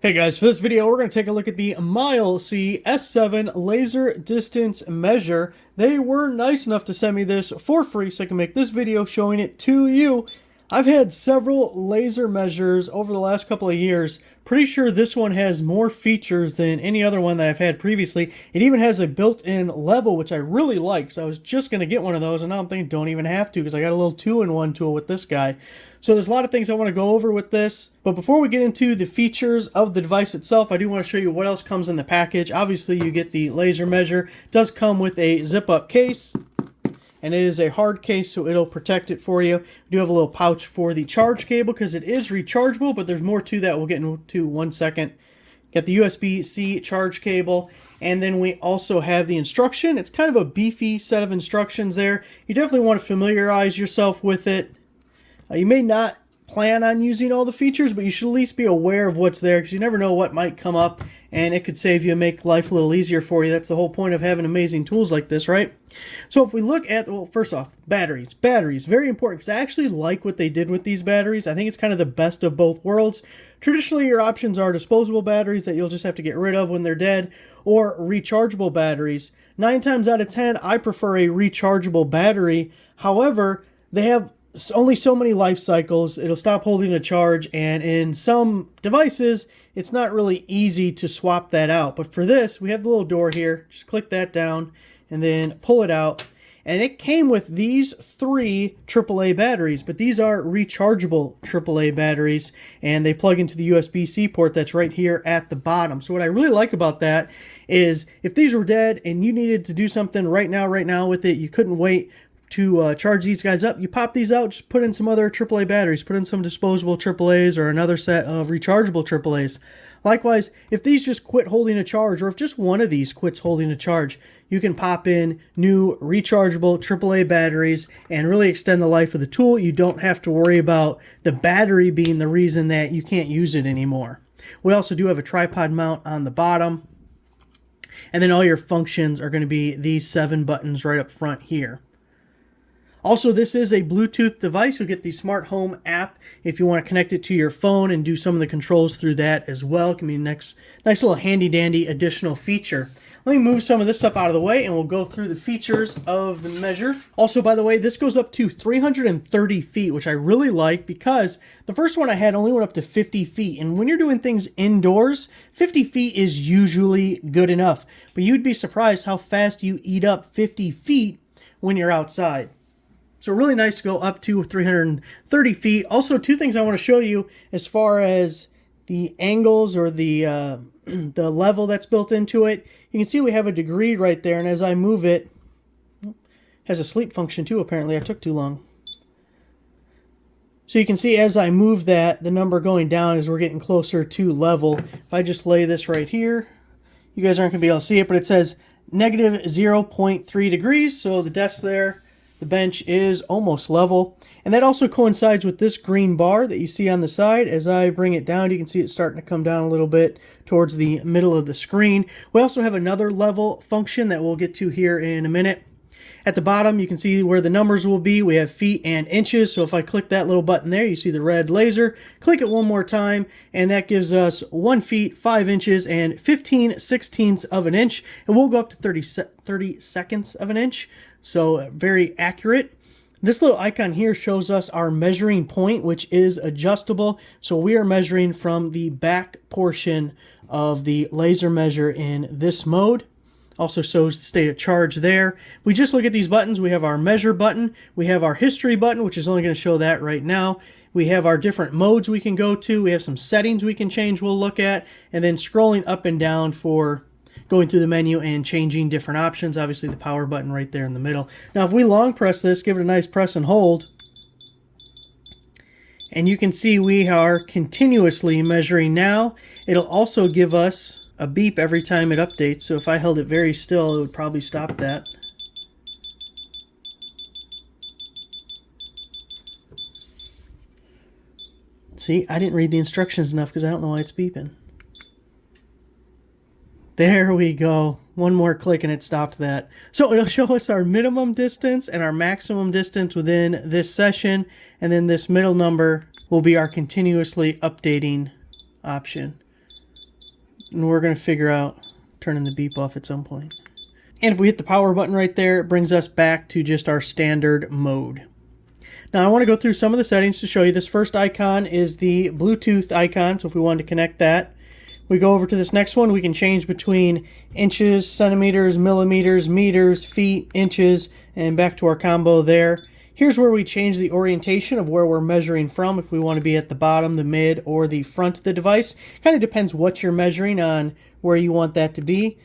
Hey guys, for this video we're going to take a look at the MileC S7 laser distance measure. They were nice enough to send me this for free so I can make this video showing it to you. I've had several laser measures over the last couple of years. Pretty sure this one has more features than any other one that I've had previously. It even has a built-in level, which I really like. So I was just going to get one of those, and now I'm thinking don't even have to because I got a little 2-in-1 tool with this guy. So there's a lot of things I want to go over with this. But before we get into the features of the device itself, I do want to show you what else comes in the package. Obviously, you get the laser measure. It does come with a zip-up case. And it is a hard case, so it'll protect it for you. We do have a little pouch for the charge cable because it is rechargeable, but there's more to that. We'll get into 1 second. Got the USB-C charge cable, and then we also have the instruction. It's kind of a beefy set of instructions there. You definitely want to familiarize yourself with it. You may not plan on using all the features, but you should at least be aware of what's there because you never know what might come up, and it could save you and make life a little easier for you. That's the whole point of having amazing tools like this, right? So if we look at, well, first off, batteries. Batteries, very important because I actually like what they did with these batteries. I think it's kind of the best of both worlds. Traditionally, your options are disposable batteries that you'll just have to get rid of when they're dead, or rechargeable batteries. 9 times out of 10, I prefer a rechargeable battery. However, they have only so many life cycles. It'll stop holding a charge, and in some devices it's not really easy to swap that out. But for this, we have the little door here. Just click that down and then pull it out, and it came with these 3 AAA batteries, but these are rechargeable AAA batteries, and they plug into the USB-C port that's right here at the bottom. So what I really like about that is if these were dead and you needed to do something right now with it, you couldn't wait to charge these guys up, you pop these out, just put in some other AAA batteries, put in some disposable AAAs or another set of rechargeable AAAs. Likewise, if these just quit holding a charge, or if just one of these quits holding a charge, you can pop in new rechargeable AAA batteries and really extend the life of the tool. You don't have to worry about the battery being the reason that you can't use it anymore. We also do have a tripod mount on the bottom, and then all your functions are going to be these 7 buttons right up front here. Also, this is a Bluetooth device. You'll get the smart home app if you want to connect it to your phone and do some of the controls through that as well. It can be a nice little handy-dandy additional feature. Let me move some of this stuff out of the way and we'll go through the features of the measure. Also, by the way, this goes up to 330 feet, which I really like because the first one I had only went up to 50 feet. And when you're doing things indoors, 50 feet is usually good enough. But you'd be surprised how fast you eat up 50 feet when you're outside. So really nice to go up to 330 feet. Also, 2 things I want to show you as far as the angles or the the level that's built into it. You can see we have a degree right there, and as I move it, has a sleep function too, apparently. I took too long. So you can see as I move that, the number going down as we're getting closer to level. If I just lay this right here, you guys aren't going to be able to see it, but it says negative 0.3 degrees, so the desk there, the bench is almost level. And that also coincides with this green bar that you see on the side. As I bring it down, you can see it starting to come down a little bit towards the middle of the screen. We also have another level function that we'll get to here in a minute. At the bottom, you can see where the numbers will be. We have feet and inches. So if I click that little button there, you see the red laser. Click it one more time, and that gives us 1 feet, 5 inches, and 15/16 of an inch. And we'll go up to 30 seconds of an inch. So very accurate. This little icon here shows us our measuring point, which is adjustable. So we are measuring from the back portion of the laser measure in this mode. Also shows the state of charge there. We just look at these buttons. We have our measure button. We have our history button, which is only going to show that right now. We have our different modes we can go to. We have some settings we can change we'll look at. And then scrolling up and down for going through the menu and changing different options. Obviously the power button right there in the middle. Now if we long press this, give it a nice press and hold, and you can see we are continuously measuring now. It'll also give us a beep every time it updates, so if I held it very still, it would probably stop that. See, I didn't read the instructions enough because I don't know why it's beeping. There we go. One more click and it stopped that. So it'll show us our minimum distance and our maximum distance within this session. And then this middle number will be our continuously updating option. And we're going to figure out turning the beep off at some point. And if we hit the power button right there, it brings us back to just our standard mode. Now I want to go through some of the settings to show you. This first icon is the Bluetooth icon, so if we wanted to connect that. We go over to this next one, we can change between inches, centimeters, millimeters, meters, feet, inches, and back to our combo there. Here's where we change the orientation of where we're measuring from, if we want to be at the bottom, the mid, or the front of the device. Kind of depends what you're measuring on where you want that to be.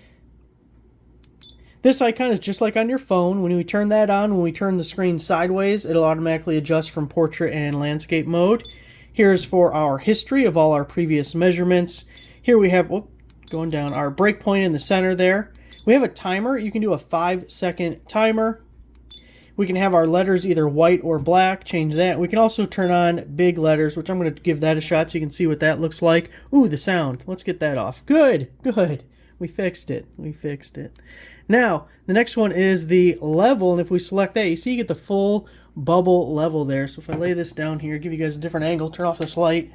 This icon is just like on your phone. When we turn that on, when we turn the screen sideways, it'll automatically adjust from portrait and landscape mode. Here's for our history of all our previous measurements. Here we have, going down, our breakpoint in the center there. We have a timer. You can do a 5-second timer. We can have our letters either white or black, change that. We can also turn on big letters, which I'm going to give that a shot so you can see what that looks like. Ooh, the sound. Let's get that off. Good, good. We fixed it. We fixed it. Now, the next one is the level, and if we select that, you see you get the full bubble level there. So if I lay this down here, give you guys a different angle, turn off this light.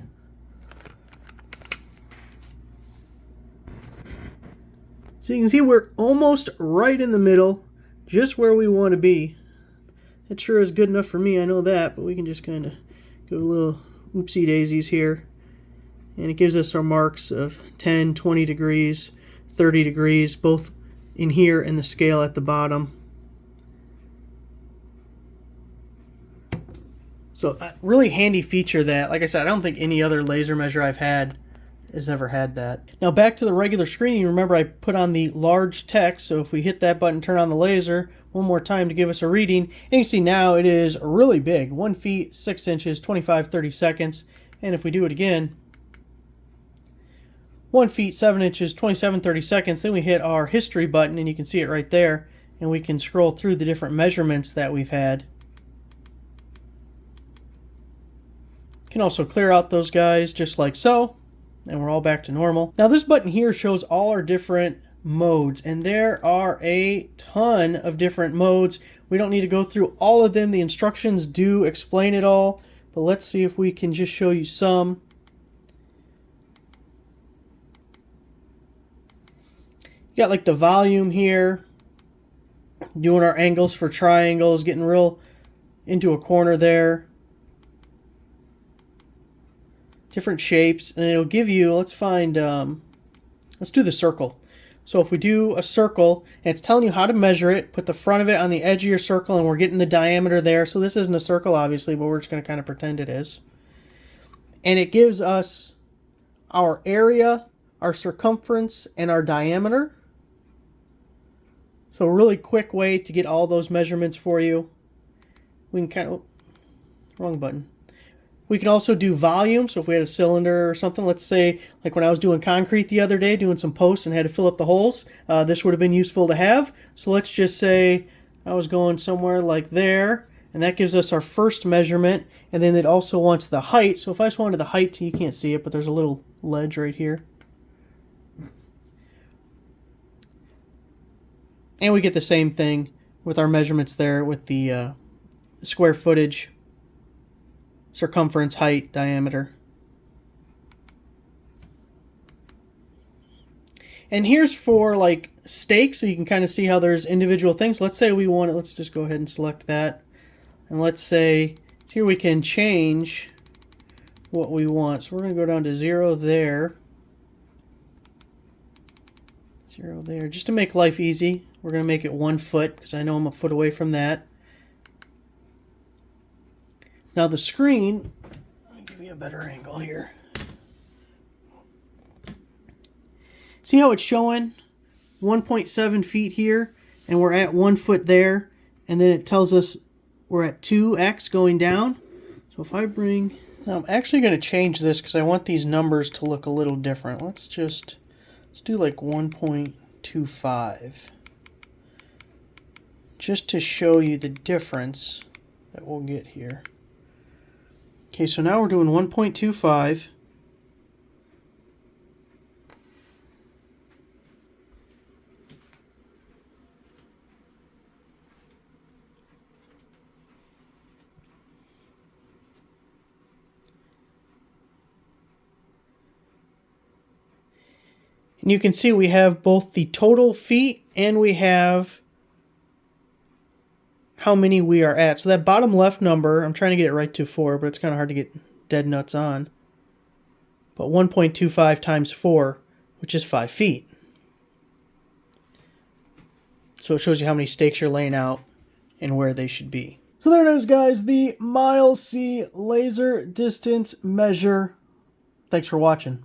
So you can see we're almost right in the middle, just where we want to be. That sure is good enough for me, I know that, but we can just kind of go a little oopsie daisies here. And it gives us our marks of 10, 20 degrees, 30 degrees, both in here and the scale at the bottom. So a really handy feature that, like I said, I don't think any other laser measure I've had has ever had that. Now back to the regular screen, you remember I put on the large text, so if we hit that button, turn on the laser one more time to give us a reading, and you see now it is really big, 1 feet 6 inches, 25-30 seconds, and if we do it again, 1 feet 7 inches, 27-30 seconds, then we hit our history button, and you can see it right there, and we can scroll through the different measurements that we've had. You can also clear out those guys just like so, and we're all back to normal. Now this button here shows all our different modes, and there are a ton of different modes. We don't need to go through all of them. The instructions do explain it all, but let's see if we can just show you some. You got like the volume here, doing our angles for triangles, getting real into a corner there. Different shapes, and it'll give you, let's do the circle. So if we do a circle, and it's telling you how to measure it, put the front of it on the edge of your circle, and we're getting the diameter there. So this isn't a circle, obviously, but we're just going to kind of pretend it is. And it gives us our area, our circumference, and our diameter. So a really quick way to get all those measurements for you. We can kind of, wrong button. We can also do volume, so if we had a cylinder or something, let's say, like when I was doing concrete the other day, doing some posts and had to fill up the holes, this would have been useful to have. So let's just say I was going somewhere like there, and that gives us our first measurement, and then it also wants the height. So if I just wanted the height, you can't see it, but there's a little ledge right here. And we get the same thing with our measurements there with the square footage, circumference, height, diameter. And here's for like stakes, so you can kind of see how there's individual things. Let's say we want it, let's just go ahead and select that. And let's say here we can change what we want. So we're going to go down to 0 there. 0 there. Just to make life easy, we're going to make it 1 foot because I know I'm a foot away from that. Now the screen, let me give you a better angle here. See how it's showing 1.7 feet here, and we're at 1 foot there, and then it tells us we're at 2x going down. So if I bring, now I'm actually going to change this because I want these numbers to look a little different. Let's do like 1.25. Just to show you the difference that we'll get here. Okay, so now we're doing 1.25. And you can see we have both the total feet and we have how many we are at. So that bottom left number, I'm trying to get it right to 4, but it's kind of hard to get dead nuts on. But 1.25 times 4, which is 5 feet. So it shows you how many stakes you're laying out and where they should be. So there it is, guys, the Mile C laser distance measure. Thanks for watching.